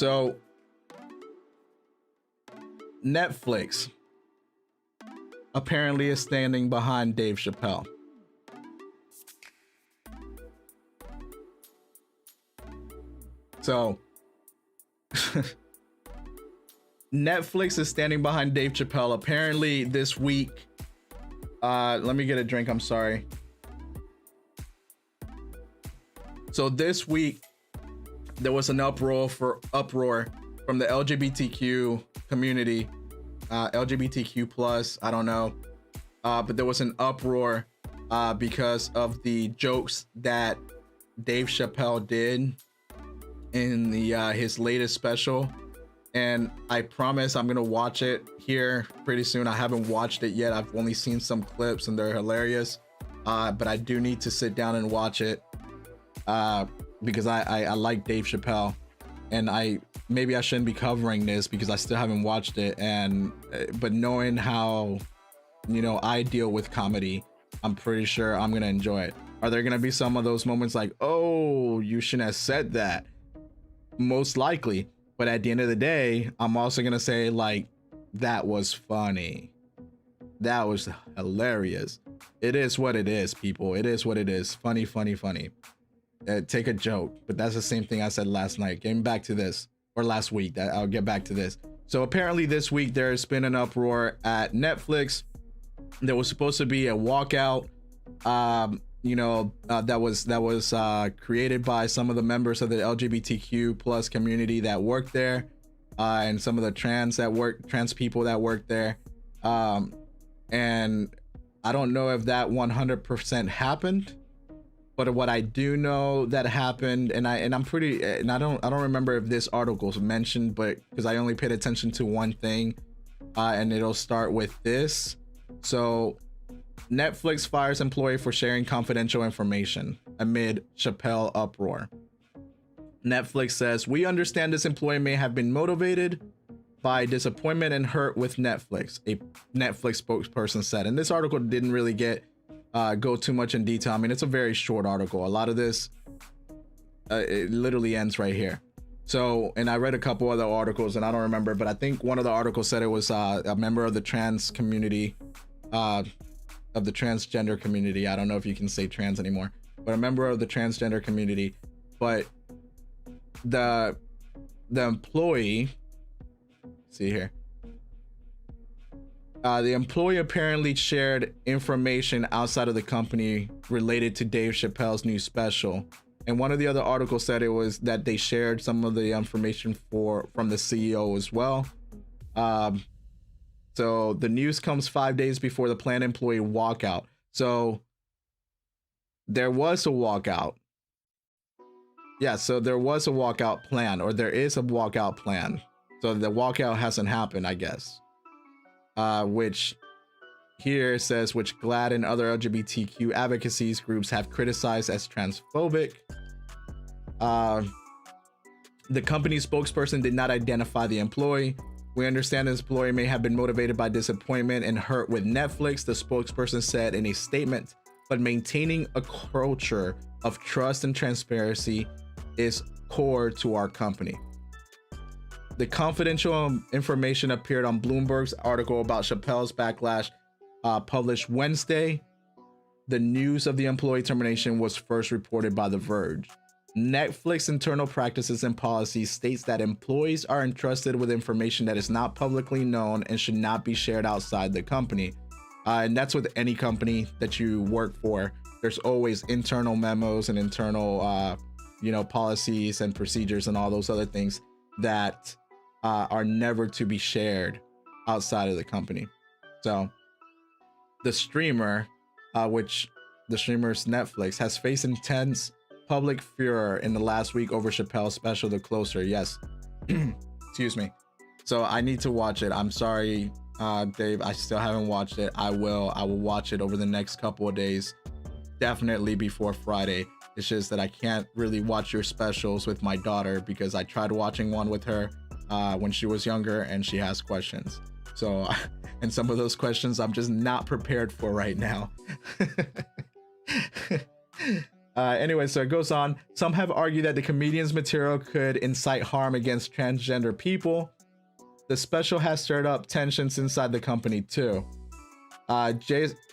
So Netflix apparently is standing behind Dave Chappelle. So Netflix is standing behind Dave Chappelle. Apparently this week, let me get a drink, I'm sorry. So this week, there was an uproar from the LGBTQ community, LGBTQ plus, I don't know. But there was an uproar because of the jokes that Dave Chappelle did in the his latest special. And I promise I'm gonna watch it here pretty soon. I haven't watched it yet. I've only seen some clips and they're hilarious. But I do need to sit down and watch it because I like Dave Chappelle, and maybe I shouldn't be covering this because I still haven't watched it. And but knowing how, you know, I deal with comedy, I'm pretty sure I'm gonna enjoy it. Are there gonna be some of those moments like, oh, you shouldn't have said that? Most likely. But at the end of the day, I'm also gonna say, like, that was funny. That was hilarious. It is what it is, people. It is what it is. Funny, funny, funny. Take a joke. But that's the same thing I said last night. Getting back to this, or last week. I'll get back to this. So apparently this week there's been an uproar at Netflix. There was supposed to be a walkout. That was created by some of the members of the LGBTQ plus community that work there, and some of the trans people that work there. And I don't know if that 100% happened, but what I do know that happened, and I don't remember if this article was mentioned, but because I only paid attention to one thing, and it'll start with this. So Netflix fires employee for sharing confidential information amid Chappelle uproar. Netflix says, we understand this employee may have been motivated by disappointment and hurt with Netflix, a Netflix spokesperson said. And this article didn't really go too much in detail. I mean, it's a very short article. A lot of this, it literally ends right here. So, and I read a couple other articles and I don't remember, but I think one of the articles said it was a member of the trans community, of the transgender community. I don't know if you can say trans anymore, but a member of the transgender community. But the employee, see here, the employee apparently shared information outside of the company related to Dave Chappelle's new special. And one of the other articles said it was that they shared some of the information from the CEO as well. So the news comes 5 days before the planned employee walkout. So there was a walkout. Yeah, so there was a walkout plan, or there is a walkout plan. So the walkout hasn't happened, I guess. Which here says, which GLAAD and other LGBTQ advocacy groups have criticized as transphobic. The company spokesperson did not identify the employee. We understand this employee may have been motivated by disappointment and hurt with Netflix, the spokesperson said in a statement, but maintaining a culture of trust and transparency is core to our company. The confidential information appeared on Bloomberg's article about Chappelle's backlash, published Wednesday. The news of the employee termination was first reported by The Verge. Netflix internal practices and policies states that employees are entrusted with information that is not publicly known and should not be shared outside the company. And that's with any company that you work for. There's always internal memos and internal, policies and procedures and all those other things that are never to be shared outside of the company. So the streamer, which the streamer's Netflix, has faced intense public furor in the last week over Chappelle's special, The Closer. Yes. Excuse me. So I need to watch it. I'm sorry, Dave, I still haven't watched it. I will watch it over the next couple of days, definitely before Friday. It's just that I can't really watch your specials with my daughter because I tried watching one with her when she was younger and she has questions. So, and some of those questions I'm just not prepared for right now. Anyway, so it goes on. Some have argued that the comedian's material could incite harm against transgender people. The special has stirred up tensions inside the company too.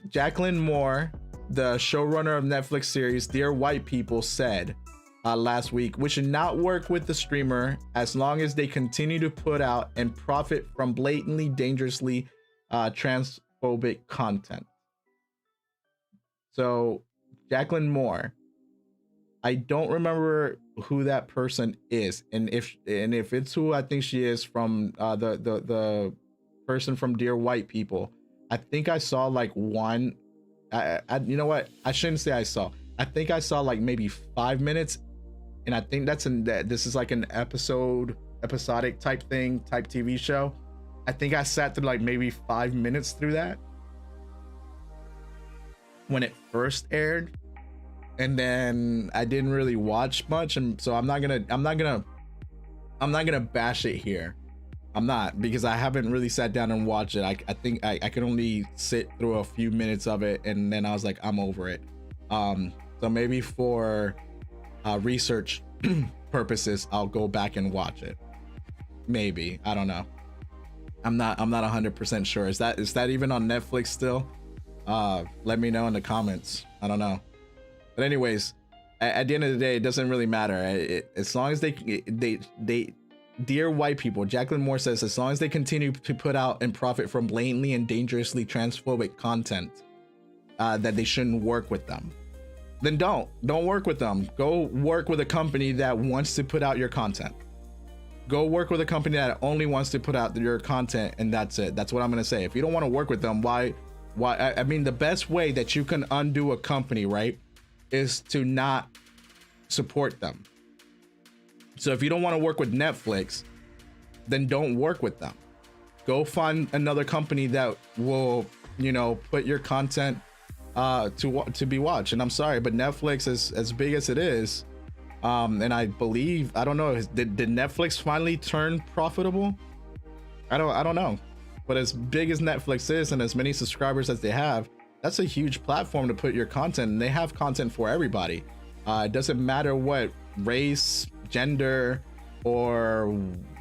Jacqueline Moore, the showrunner of Netflix series Dear White People, said last week, we should not work with the streamer as long as they continue to put out and profit from blatantly, dangerously transphobic content. So Jacqueline Moore, I don't remember who that person is, and if it's who I think she is, from the person from Dear White People. I think I saw like one. You know what? I shouldn't say I saw. I think I saw like maybe 5 minutes, and I think this is like an episodic type thing, type TV show. I think I sat through like maybe 5 minutes through that when it first aired, and then I didn't really watch much, and so I'm not gonna bash it here. I'm not, because I haven't really sat down and watched it. I think I could only sit through a few minutes of it, and then I was like, I'm over it. So maybe for research purposes, I'll go back and watch it. Maybe, I don't know. I'm not 100% sure. Is that even on Netflix still? Let me know in the comments. I don't know. But anyways, at the end of the day, it doesn't really matter. As long as they Dear White People, Jacqueline Moore says, as long as they continue to put out and profit from blatantly and dangerously transphobic content, that they shouldn't work with them. Then don't work with them. Go work with a company that wants to put out your content. Go work with a company that only wants to put out your content, and that's it. That's what I'm gonna say. If you don't want to work with them, why? I mean, the best way that you can undo a company, right, is to not support them. So if you don't want to work with Netflix, then don't work with them. Go find another company that will, put your content to be watched. And I'm sorry, but Netflix is as big as it is. And I believe, I don't know, did Netflix finally turn profitable? I don't know. But as big as Netflix is and as many subscribers as they have, that's a huge platform to put your content, and they have content for everybody. It doesn't matter what race, gender, or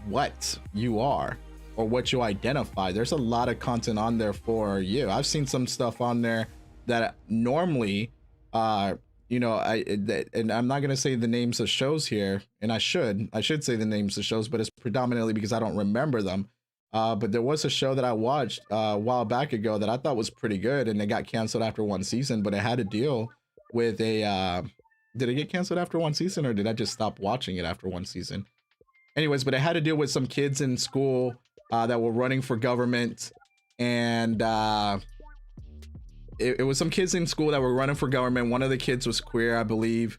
what you are, or what you identify. There's a lot of content on there for you. I've seen some stuff on there that normally, and I'm not gonna say the names of shows here, and I should say the names of shows, but it's predominantly because I don't remember them. But there was a show that I watched a while back ago that I thought was pretty good, and it got canceled after one season, but it had to deal with a did it get canceled after one season, or did I just stop watching it after one season? Anyways, but it had to deal with some kids in school that were running for government, and it was some kids in school that were running for government. One of the kids was queer, I believe,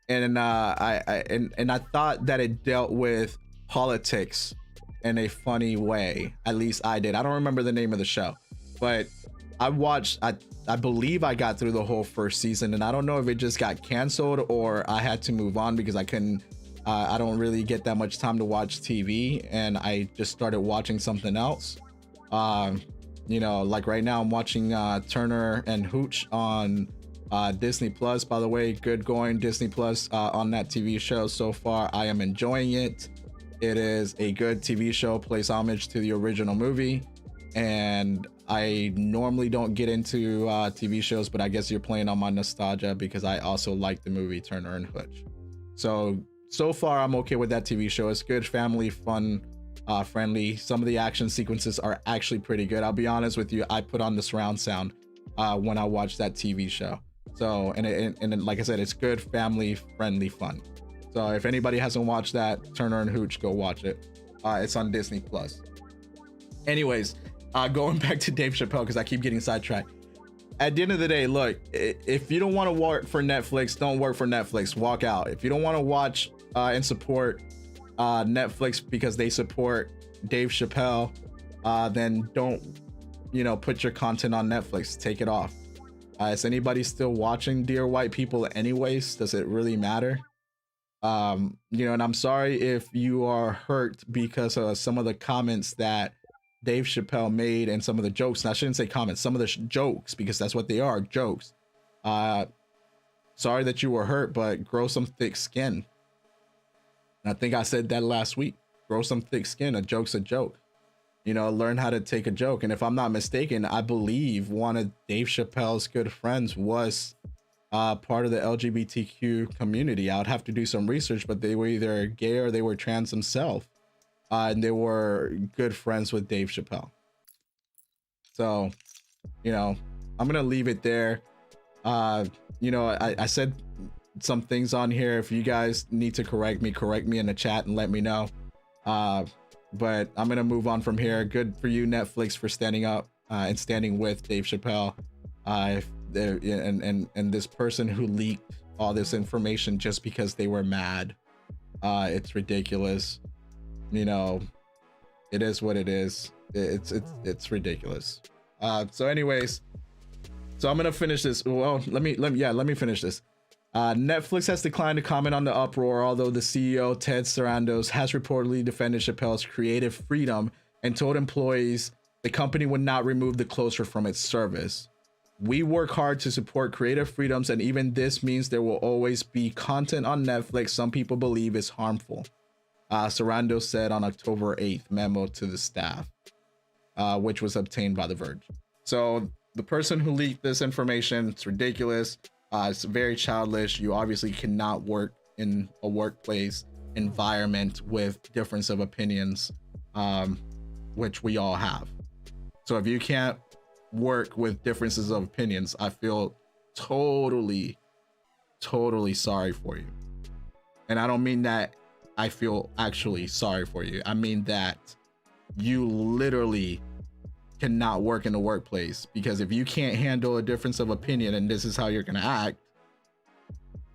and I thought that it dealt with politics in a funny way. At least I did. I don't remember the name of the show, but I believe I got through the whole first season, and I don't know if it just got canceled or I had to move on because I couldn't. I don't really get that much time to watch TV, and I just started watching something else. Like right now I'm watching Turner and Hooch on Disney Plus. By the way, good going, Disney Plus, on that TV show so far. I am enjoying it. It is a good TV show, plays homage to the original movie, and I normally don't get into TV shows, but I guess you're playing on my nostalgia because I also like the movie Turner and Hooch. So far I'm okay with that TV show. It's good, family, fun, friendly. Some of the action sequences are actually pretty good. I'll be honest with you, I put on the surround sound when I watch that TV show. So, and like I said, it's good, family, friendly, fun. So if anybody hasn't watched that, Turner and Hooch, go watch it. It's on Disney Plus. Anyways, going back to Dave Chappelle, because I keep getting sidetracked. At the end of the day, look, if you don't want to work for Netflix, don't work for Netflix. Walk out. If you don't want to watch and support Netflix because they support Dave Chappelle, then don't, put your content on Netflix. Take it off. Is anybody still watching Dear White People anyways? Does it really matter? And I'm sorry if you are hurt because of some of the comments that Dave Chappelle made and some of the jokes. And I shouldn't say comments, some of the jokes, because that's what they are, jokes. Some sorry that you were hurt, but grow some thick skin. And I think I said that last week. Grow some thick skin. A joke's a joke. You know, learn how to take a joke. And if I'm not mistaken, I believe one of Dave Chappelle's good friends was part of the LGBTQ community. I would have to do some research, but they were either gay or they were trans themselves. And they were good friends with Dave Chappelle. So, you know, I'm going to leave it there. You know, I said some things on here. If you guys need to correct me in the chat and let me know. But I'm going to move on from here. Good for you, Netflix, for standing up and standing with Dave Chappelle. And this person who leaked all this information just because they were mad. It's ridiculous. You know, it is what it is. It's ridiculous. So anyways, so I'm gonna finish this. Well, let me finish this. Netflix has declined to comment on the uproar, although the CEO Ted Sarandos has reportedly defended Chappelle's creative freedom and told employees the company would not remove the closer from its service. We work hard to support creative freedoms, and even this means there will always be content on Netflix some people believe is harmful. Sarandos said on October 8th, memo to the staff, which was obtained by The Verge. So the person who leaked this information, it's ridiculous. It's very childish. You obviously cannot work in a workplace environment with difference of opinions, which we all have. So if you can't work with differences of opinions, I feel totally sorry for you. And I don't mean that I feel actually sorry for you. I mean that you literally cannot work in the workplace, because if you can't handle a difference of opinion and this is how you're gonna act,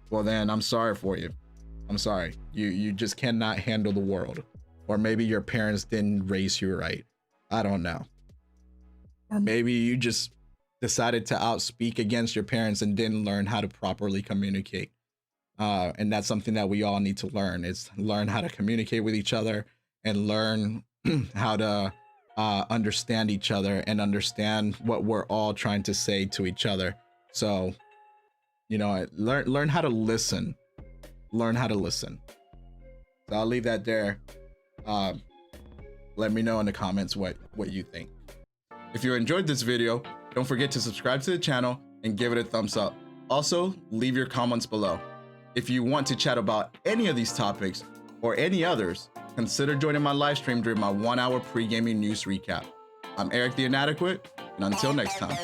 well then I'm sorry for you. I'm sorry. You just cannot handle the world. Or maybe your parents didn't raise you right. I don't know. Or maybe you just decided to outspeak against your parents and didn't learn how to properly communicate. And that's something that we all need to learn, is learn how to communicate with each other and learn how to understand each other and understand what we're all trying to say to each other. So, you know, learn how to listen. Learn how to listen. So I'll leave that there. Let me know in the comments what you think. If you enjoyed this video, don't forget to subscribe to the channel and give it a thumbs up. Also, leave your comments below. If you want to chat about any of these topics or any others, consider joining my live stream during my 1-hour pre-gaming news recap. I'm Eric the Inadequate, and until next time.